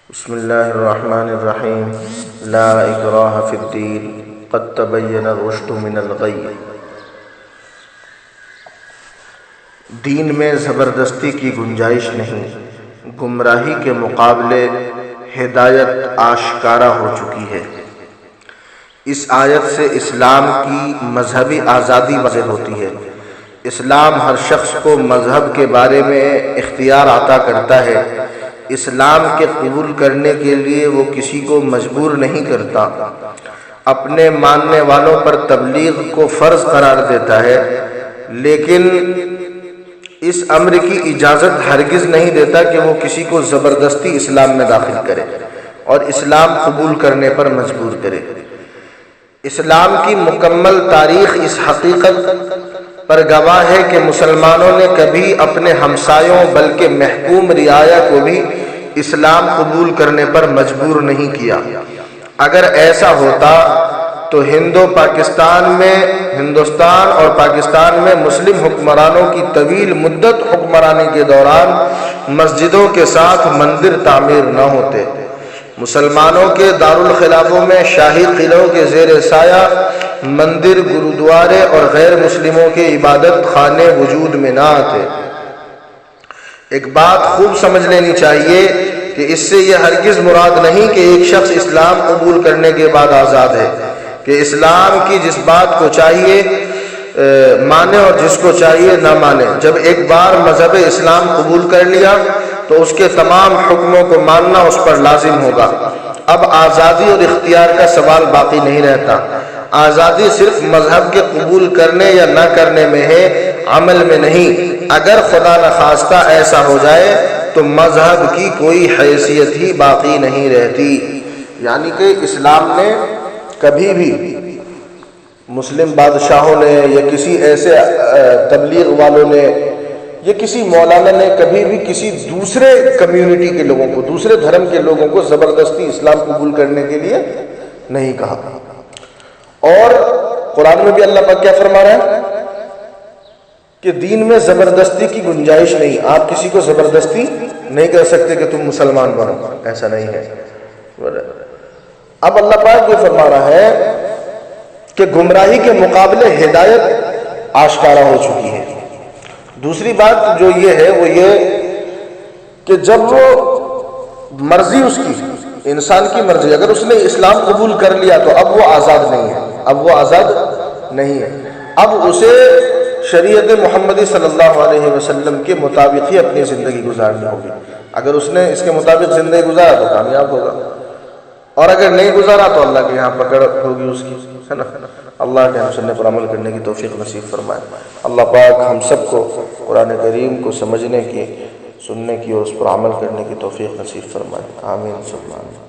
بسم اللہ الرحمن الرحیم لا اکراہ فی الدین قد تبین الرشد من الغی۔ دین میں زبردستی کی گنجائش نہیں، گمراہی کے مقابلے ہدایت آشکارا ہو چکی ہے۔ اس آیت سے اسلام کی مذہبی آزادی واضح ہوتی ہے۔ اسلام ہر شخص کو مذہب کے بارے میں اختیار عطا کرتا ہے۔ اسلام کے قبول کرنے کے لیے وہ کسی کو مجبور نہیں کرتا، اپنے ماننے والوں پر تبلیغ کو فرض قرار دیتا ہے، لیکن اس امر کی اجازت ہرگز نہیں دیتا کہ وہ کسی کو زبردستی اسلام میں داخل کرے اور اسلام قبول کرنے پر مجبور کرے۔ اسلام کی مکمل تاریخ اس حقیقت پر گواہ ہے کہ مسلمانوں نے کبھی اپنے ہمسایوں بلکہ محکوم رعایا کو بھی اسلام قبول کرنے پر مجبور نہیں کیا۔ اگر ایسا ہوتا تو ہندوستان اور پاکستان میں مسلم حکمرانوں کی طویل مدت حکمرانی کے دوران مسجدوں کے ساتھ مندر تعمیر نہ ہوتے، مسلمانوں کے دارالخلافوں میں شاہی قلعوں کے زیر سایہ مندر، گرودوارے اور غیر مسلموں کے عبادت خانے وجود میں نہ آتے۔ ایک بات خوب سمجھ لینی چاہیے کہ اس سے یہ ہرگز مراد نہیں کہ ایک شخص اسلام قبول کرنے کے بعد آزاد ہے، کہ اسلام کی جس بات کو چاہیے مانے اور جس کو چاہیے نہ مانے۔ جب ایک بار مذہب اسلام قبول کر لیا تو اس کے تمام حکموں کو ماننا اس پر لازم ہوگا۔ اب آزادی اور اختیار کا سوال باقی نہیں رہتا۔ آزادی صرف مذہب کے قبول کرنے یا نہ کرنے میں ہے، عمل میں نہیں۔ اگر خدا نخواستہ ایسا ہو جائے تو مذہب کی کوئی حیثیت ہی باقی نہیں رہتی۔ یعنی کہ اسلام نے کبھی بھی مسلم بادشاہوں نے یا کسی ایسے تبلیغ والوں نے یا کسی مولانا نے کبھی بھی کسی دوسرے کمیونٹی کے لوگوں کو، دوسرے دھرم کے لوگوں کو زبردستی اسلام قبول کرنے کے لیے نہیں کہا۔ اور قرآن میں بھی اللہ پاک کیا فرما رہا ہے کہ دین میں زبردستی کی گنجائش نہیں، آپ کسی کو زبردستی نہیں کر سکتے کہ تم مسلمان بنو، ایسا نہیں ہے۔ اب اللہ پاک یہ فرما رہا ہے کہ گمراہی کے مقابلے ہدایت آشکارا ہو چکی ہے۔ دوسری بات جو یہ ہے وہ یہ کہ جب وہ مرضی اس کی، انسان کی مرضی، اگر اس نے اسلام قبول کر لیا تو اب وہ آزاد نہیں ہے، اب وہ آزاد نہیں ہے، اب اسے شریعت محمدی صلی اللہ علیہ وسلم کے مطابق ہی اپنی زندگی گزارنی ہوگی۔ اگر اس نے اس کے مطابق زندگی گزارا تو کامیاب ہوگا، اور اگر نہیں گزارا تو اللہ کے یہاں پکڑ ہوگی اس کی، ہے نا۔ اللہ کے ہم سننے پر عمل کرنے کی توفیق نصیب فرمائے۔ اللہ پاک ہم سب کو قرآن کریم کو سمجھنے کی، سننے کی اور اس پر عمل کرنے کی توفیق نصیب فرمائے۔ آمین سبحان اللہ۔